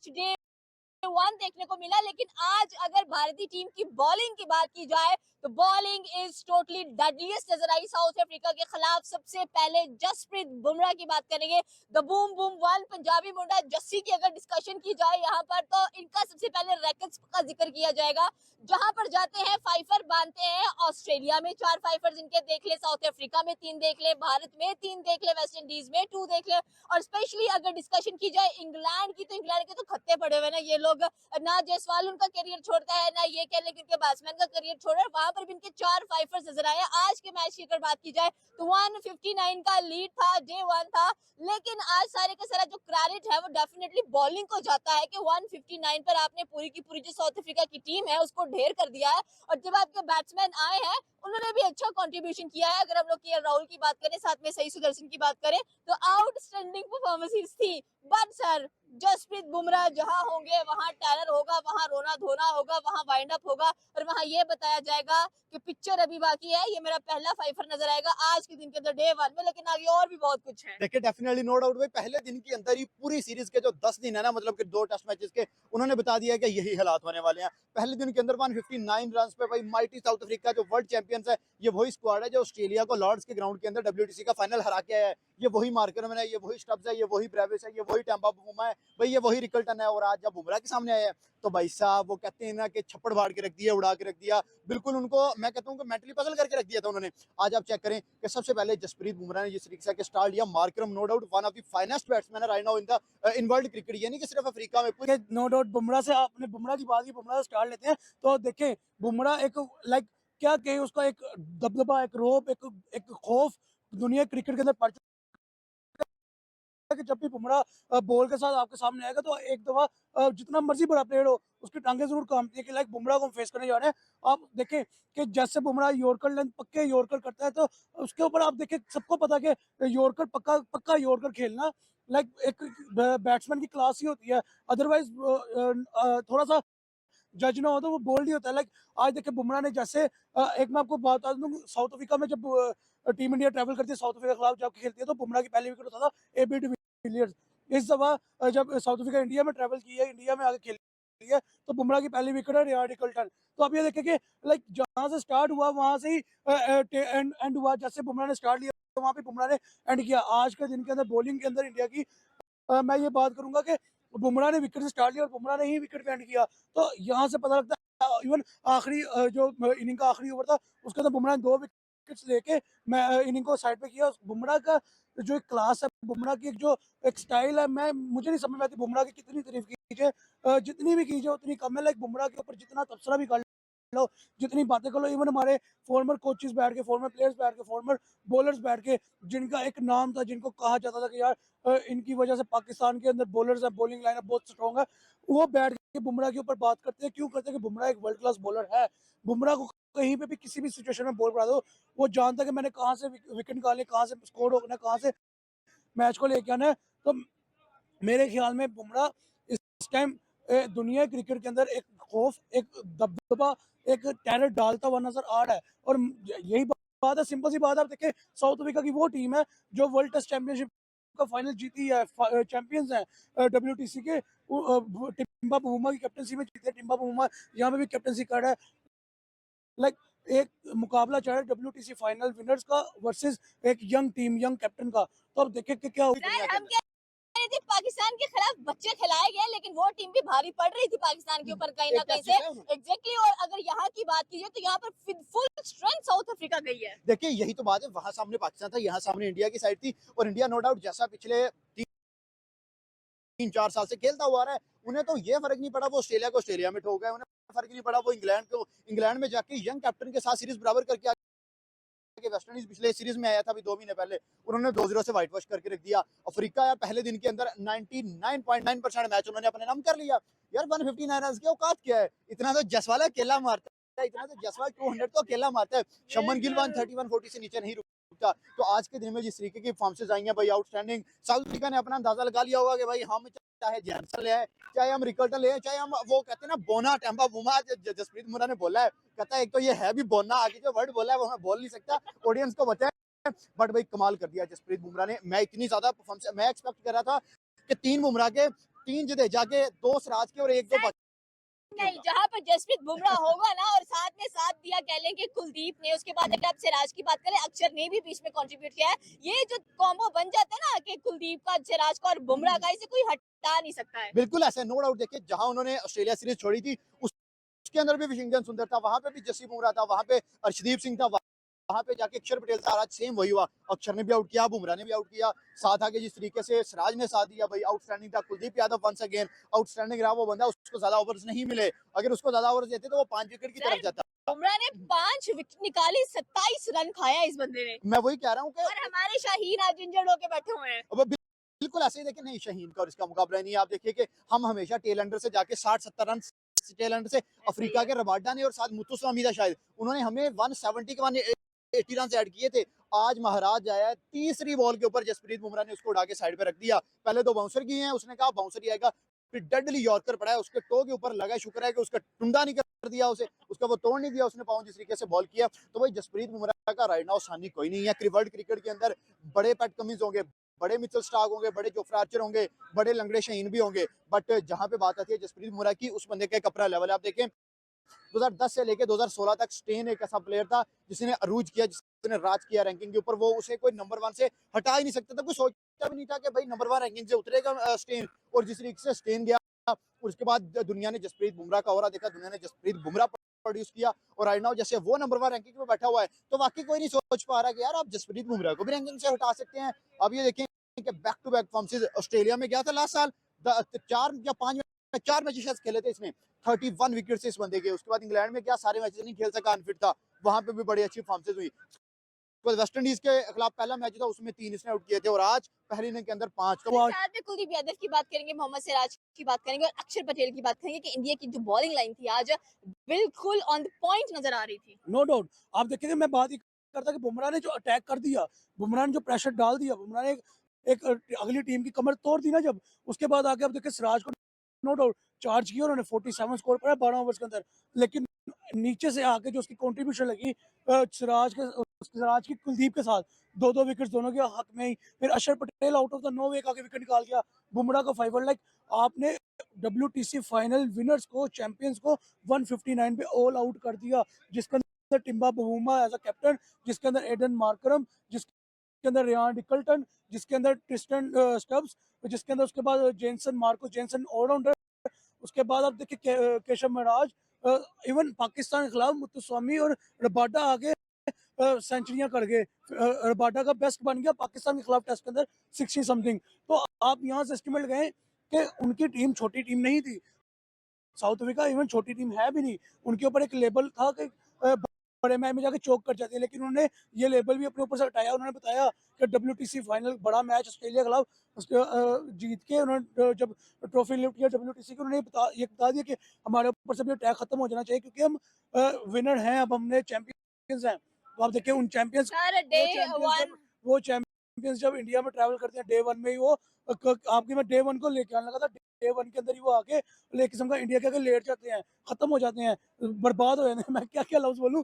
Match day one देखने को मिला, लेकिन आज अगर भारतीय टीम की बॉलिंग की बात की जाए तो बॉलिंग इज टोटली डेडलीस्ट नजर आई साउथ अफ्रीका के खिलाफ। सबसे पहले जसप्रीत बुमराह की बात करेंगे, the boom boom one Punjabi मुंडा जस्सी की अगर डिस्कशन की जाए यहाँ पर तो इनका सबसे पहले रैकेट्स का जिक्र किया जाएगा। जहां पर जाते हैं फाइफर बांधते हैं, ऑस्ट्रेलिया में 4 फाइफर इनके देख ले, साउथ अफ्रीका में 3 देख ले, भारत में 3 देख ले, वेस्ट इंडीज में 2 देख ले, और स्पेशली अगर डिस्कशन की जाए इंग्लैंड की तो इंग्लैंड के तो खत्ते पड़े हुए ना ये लोग। ना जायसवाल उनका करियर छोड़ता है, ना ये कह ले कि उनके बैट्समैन का करियर छोड़ रहा है। वहां पर भी इनके 4 फाइफर्स नजर आए। आज के मैच की अगर बात की जाए तो 159 का लीड था, डे 1 था, लेकिन आज सारे का सारा जो क्रेडिट है वो डेफिनेटली बॉलिंग को जाता है कि 159 पर आपने पूरी की पूरी जो साउथ अफ्रीका की टीम है उसको ढेर कर दिया है। और जब आपके बैट्समैन आए हैं उन्होंने भी अच्छा कंट्रीब्यूशन किया है। अगर हम लोग के राहुल की बात करें, साथ में सही सुदर्शन की बात करें, तो आउटस्टैंडिंग परफॉर्मेंसेस थी। बट सर जसप्रीत बुमराह जहां होंगे वहां टेरर होगा, वहां रोना धोना होगा, वहां वाइंड अप होगा, और वहां ये बताया जाएगा कि पिक्चर अभी बाकी है, ये मेरा पहला फाइफर नजर आएगा आज के दिन के अंदर डे 1 में, लेकिन आगे और भी बहुत कुछ है। देखिए डेफिनेटली नो डाउट भाई, पहले दिन के अंदर ही पूरी सीरीज के जो 10 दिन है ना, मतलब कि 2 टेस्ट मैचेस के, उन्होंने बता दिया कि यही हालात होने वाले हैं। पहले दिन के अंदर 159 रन पे भाई माइटी साउथ अफ्रीका जो वर्ल्ड चैंपियंस है, ये वही स्क्वाड है जो ऑस्ट्रेलिया को लॉर्ड्स के ग्राउंड के अंदर WTC का फाइनल हरा के आया है। ये वही मार्करमैन है, ये वही स्टब्स है, ये वही ब्रेविस है, ये वही टेम्पा बुमा है भाई, ये वही रिकल्टन है। और आज जब बुमराह के सामने आया है तो भाई साहब वो कहते हैं ना कि छप्पड़ फाड़ के रख दिया, उड़ा के रख दिया, बिल्कुल उनको मैं कहता हूँ कि मेंटली पजल करके रख दिया था उन्होंने। आज आप चेक करें कि सबसे पहले जसप्रीत बुमराह ने जिस तरीके से स्टार्ट लिया, Markram no doubt one of the finest batsman right now in the in world cricket, यानी कि सिर्फ अफ्रीका में पूरे। नो डाउट बुमराह से आपने बुमराह की बात की, बुमराह से स्टार्ट लेते हैं तो देखें बुमराह एक लाइक क्या कहे उसका एक दबदबा, एक रोप, एक खौफ दुनिया क्रिकेट के अंदर पड़ चुका है कि जब भी बुमराह बॉल के साथ आपके सामने आएगा तो एक दफा जितना मर्जी बड़ा प्लेयर हो उसकी टांगे जरूर कांपती है कि लाइक बुमराह को हम फेस करने जा रहे हैं। आप देखें कि जैसे बुमराह यॉर्कर लेंथ पक्के यॉर्कर करता है तो उसके ऊपर आप देखें सबको पता है कि यॉर्कर पक्का पक्का यॉर्कर खेलना लाइक एक बैट्समैन की क्लास ही होती है। अदरवाइज थोड़ा सा जज ना हो तो वो बोल्ड ही होता है। लाइक आज देखिए बुमराह ने जैसे एक मैं आपको बता दूं, साउथ अफ्रीका में जब टीम इंडिया ट्रैवल करती है साउथ अफ्रीका के खिलाफ जब खेलती है तो बुमराह की पहली विकेट होता था AB डिविलियर्स। इस दफा जब साउथ अफ्रीका इंडिया में ट्रैवल की है, इंडिया में आगे खेली है, तो बुमराह की पहली विकेट है रियाड निकल्टन। तो आप ये देखें कि लाइक जहाँ से स्टार्ट हुआ वहां से ही एंड हुआ। जैसे बुमराह ने स्टार्ट लिया तो वहाँ पे बुमराह ने एंड किया। आज के दिन के अंदर बॉलिंग के अंदर इंडिया की मैं ये बात करूंगा कि बुमराह ने विकेट से स्टार्ट लिया और बुमराह ने ही विकेट पे एंड किया। तो यहाँ से पता लगता है इवन आखिरी जो इनिंग का आखिरी ओवर था उसके अंदर बुमराह ने 2 विकेट्स लेके मैं इनिंग को साइड पे किया। बुमराह का जो एक क्लास है, बुमराह की एक जो एक स्टाइल है, मैं मुझे नहीं समझ में आती बुमराह की कितनी तारीफ कीजिए, जितनी भी कीजिए उतनी कम है। लाइक बुमराह के ऊपर जितना तबसरा भी कर लो, जितनी बातें कर लो, इवन हमारे फॉर्मर कोचेस बैठ के, फॉर्मर प्लेयर्स बैठ के, फॉर्मर बॉलर्स बैठ के, जिनका एक नाम था, जिनको कहा जाता था कि यार इनकी वजह से पाकिस्तान के अंदर बॉलर्स है, बॉलिंग लाइनअप बहुत स्ट्रॉन्ग है, वो बैठ के बुमराह के ऊपर बात करते हैं। क्यों करते हैं कि बुमराह एक वर्ल्ड क्लास बॉलर है। बुमराह को कहीं पे भी किसी भी सिचुएशन में बॉल पड़ा दो, वो जानता है कि मैंने कहाँ से विकेट निकालनी, कहाँ से स्कोर रोकना, कहाँ से मैच को लेके आना है। तो मेरे ख्याल में बुमराह इस टाइम दुनिया क्रिकेट के अंदर एक खौफ, एक दबदबा, एक टेरर डालता हुआ नजर आ रहा है। और यही बात है, सिंपल सी बात है। आप देखें साउथ अफ्रीका की वो टीम है जो वर्ल्ड टेस्ट चैंपियनशिप का फाइनल जीती है, चैंपियंस है WTC के, टिम्बा बुमा की कैप्टनसी में जीते। टिम्बा बुमा यहाँ पे भी कैप्टनसी कर रहा है। लाइक एक मुकाबला चल रहा है WTC फाइनल विनर्स का वर्सेस एक यंग टीम, यंग कैप्टन का। तो अब देखें कि क्या हम कह रहे थे पाकिस्तान के खिलाफ बच्चे खिलाए गए, लेकिन वो टीम भी भारी पड़ रही थी पाकिस्तान के ऊपर कहीं ना कहीं से। एग्जैक्टली। और अगर यहाँ की बात कीजिए तो यहाँ पर फुल स्ट्रेंथ साउथ अफ्रीका गई है। देखिए यही तो बात है, वहां सामने पाकिस्तान था, यहाँ सामने इंडिया की साइड थी, और इंडिया नो डाउट जैसा पिछले 3-4 साल से खेलता हुआ रहा है, उन्हें तो ये फर्क नहीं पड़ा वो ऑस्ट्रेलिया को ऑस्ट्रेलिया में ठोक गए, उन्हें फर्क नहीं पड़ा वो इंग्लैंड को इंग्लैंड में जाके यंग कैप्टन के साथ सीरीज बराबर करके के वेस्ट इंडीज पिछले सीरीज में आया था अभी 2 महीने पहले, उन्होंने 2-0 से व्हाइट वॉश करके रख दिया। अफ्रीका यार पहले दिन के अंदर 99.9% मैच उन्होंने अपने नाम कर लिया। यार 159 रन की औकात क्या है, इतना तो जसवाल अकेला मारता है, इतना तो जसवाल 200 तो अकेला मारता है। शमन गिल 130 140 से नीचे नहीं रुकता। तो आज के दिन में जिस तरीके की फॉर्म से जाएंगे भाई, आउटस्टैंडिंग। साउथ अफ्रीका ने अपना अंदाजा लगा लिया होगा कि भाई हम चाहे जैनसन ले आए, चाहे हम रिकल्टन ले आए, चाहे हम वो कहते हैं ना बोना टेम्पा बुमा, जसप्रीत बुमराह ने बोला है, कहता है एक तो ये है भी बोना, आगे जो वर्ड बोला है वो मैं बोल नहीं सकता, ऑडियंस को बताए। बट भाई कमाल कर दिया जसप्रीत बुमराह ने। मैं इतनी ज्यादा परफॉर्मेंस मैं एक्सपेक्ट कर रहा था कि 3 बुमराह के 3 जिते जाके 2 सिराज के और 1-2 बाकी नहीं, जहाँ पर जसप्रीत बुमराह होगा ना और साथ में साथ दिया कह लें कि कुलदीप ने, उसके बाद अगर आप सिराज की बात करें, अक्षर ने भी बीच में कंट्रीब्यूट किया है। ये जो कॉम्बो बन जाता है ना कि कुलदीप का, सिराज का और बुमराह का, इसे कोई हटा नहीं सकता है। बिल्कुल ऐसा नो डाउट। देखिए जहां उन्होंने ऑस्ट्रेलिया सीरीज छोड़ी थी उसके अंदर भी विशिंगटन सुंदर था, वहां पे भी जसी बुमराह था, वहां पे अर्शदीप सिंह था, वहां पे जाके अक्षर पटेल था। आज सेम वही हुआ, अक्षर ने भी आउट किया, बुमराह ने भी आउट किया, साथ आके जिस तरीके से सिराज ने साथ दिया भाई आउटस्टैंडिंग था। Kuldeep Yadav once again outstanding रहा, वो बंदा उसको ज्यादा ओवर्स नहीं मिले, अगर उसको ज्यादा ओवर्स देते तो वो 5 विकेट की तरफ जाता। बुमराह ने 5 विकेट निकाली, 27 रन खाया इस बंदे ने। मैं वही कह रहा हूँ कि और हमारे शाहीन आज इंजर्ड होके बैठे हुए हैं। अब बिल्कुल ऐसे ही देखिए, नहीं शाहीन का और इसका मुकाबला नहीं। आप देखिए कि हम हमेशा टेल अंडर से जाके 60-70 रन टेल अंडर से अफ्रीका के रबाडा ने और साथ मुत्तुसम हमीदा शायद उन्होंने हमें 170 के 180 रन ऐड किए थे। आज महाराज आया है, तीसरी बॉल के ऊपर जसप्रीत बुमराह ने उसको उड़ा के साइड पे रख दिया। पहले 2 बाउंसर किए हैं, उसने कहा बाउंसर ही आएगा, फिर डेडली यॉर्कर पड़ा है, उसके टो के ऊपर लगा। शुक्र है कि उसका टुंडा नहीं कर दिया उसे, उसका वो तोड़ नहीं दिया उसने पाँव जिस तरीके से बॉल किया। तो भाई जसप्रीत बुमराह का राइट नाउ सानी कोई नहीं है। वर्ल्ड क्रिकेट के अंदर बड़े पैट कमिंस होंगे, बड़े मिचेल स्टार्क होंगे, बड़े जोफ्रा आर्चर होंगे, बड़े लंगड़े शहीन भी होंगे, बट जहां पे बात आती है जसप्रीत बुमराह की, उस बंदे का एक अपना लेवल है। आप देखें 2010 से लेके 2016 तक स्टेन एक ऐसा प्लेयर था जिसने अरूज किया, जिसने राज किया रैंकिंग के ऊपर, वो उसे कोई नंबर 1 से हटा ही नहीं सकता था। कोई सोचता भी नहीं था कि भाई नंबर 1 रैंकिंग से उतरेगा स्टेन, और जिस तरीके से स्टेन गया उसके बाद दुनिया ने जसप्रीत बुमराह का ऑरा देखा, दुनिया ने जसप्रीत बुमराह प्रोड्यूस किया, और राइट नाउ जैसे वो नंबर 1 रैंकिंग में बैठा हुआ है, तो वाकई कोई नहीं सोच पा रहा कि यार आप जसप्रीत बुमराह को भी रैंकिंग से हटा सकते हैं। अब ये देखें कि back to back performances, Australia में गया था लास्ट साल, 4 या 5 4 मैचेस शायद खेले थे इसने, 31 विकेट से इस बंदे के। उसके बाद इंग्लैंड में क्या सारे मैचेस नहीं खेल सका, अनफिट था, वहां पे भी बड़ी अच्छी परफॉर्मेंसेस हुई। तो वेस्ट इंडीज के खिलाफ पहला मैच था, उसमें 3 इसने आउट किए थे, और आज पहले इनिंग के अंदर 5। तो साथ में कुलदीप यादव की बात करेंगे, मोहम्मद सिराज की बात करेंगे और अक्षर पटेल की बात करेंगे कि इंडिया की जो बॉलिंग लाइन थी आज बिल्कुल ऑन द पॉइंट नजर आ रही थी। No doubt. आप देखेंगे, मैं बात ही करता कि बुमराह ने जो अटैक कर दिया, बुमराह ने जो प्रेशर डाल दिया, बुमराह ने एक अगली टीम की कमर तोड़ दी ना जब, उसके बाद आके अब देखिए सिराज को नो डाउट चार्ज किया उन्होंने, 47 स्कोर करा 12 ओवर्स के अंदर, लेकिन नीचे से आके जो उसकी कंट्रीब्यूशन लगी सिराज की कुलदीप के साथ, 2-2 विकेट्स दोनों के हक में ही। फिर Akshar Patel out of the no way आके विकेट निकाल गया, बुमराह का 5 लाइक आपने WTC फाइनल विनर्स को, चैंपियंस को 159 पे ऑल आउट कर दिया, जिसके अंदर Temba Bavuma as a captain, जिसके अंदर एडन मार्करम, जिसके अंदर रियान डिकल्टन, जिसके अंदर ट्रिस्टन स्टब्स, जिसके अंदर उसके बाद जेनसन, मार्को जेनसन ऑलराउंडर, उसके बाद आप देखिए केशव महाराज, इवन पाकिस्तान के खिलाफ मुत्तुस्वामी और रबाडा आगे सेंचुरियां कर गए। रबाडा का बेस्ट बन गया पाकिस्तान के खिलाफ टेस्ट के अंदर 60 समथिंग। तो आप यहाँ से एस्टिमेट गए कि उनकी टीम छोटी टीम नहीं थी, साउथ अफ्रीका इवन छोटी टीम है भी नहीं, उनके ऊपर एक लेबल था कि बड़े मैच में जाके चौक कर जाती है, लेकिन उन्होंने ये लेबल भी अपने ऊपर से हटाया। उन्होंने बताया कि WTC फाइनल बड़ा मैच ऑस्ट्रेलिया के खिलाफ जीत के उन्होंने जब ट्रॉफी लिफ्ट किया WTC की, उन्होंने ये बता दिया कि हमारे ऊपर से भी अटैक खत्म हो जाना चाहिए, क्योंकि हम विनर हैं, अब हमने चैंपियंस हैं। तो आप देखिए उन चैंपियंस वो चैंपियंस जब इंडिया में ट्रैवल करते हैं, डे 1 में ही वो आपकी, मैं डे 1 को लेके आने लगा था, डे 1 के अंदर ही वो आके एक किस्म का इंडिया के आगे लेट जाते हैं, खत्म हो जाते हैं, बर्बाद हो जाते हैं। मैं क्या क्या लफ्ज बोलूं,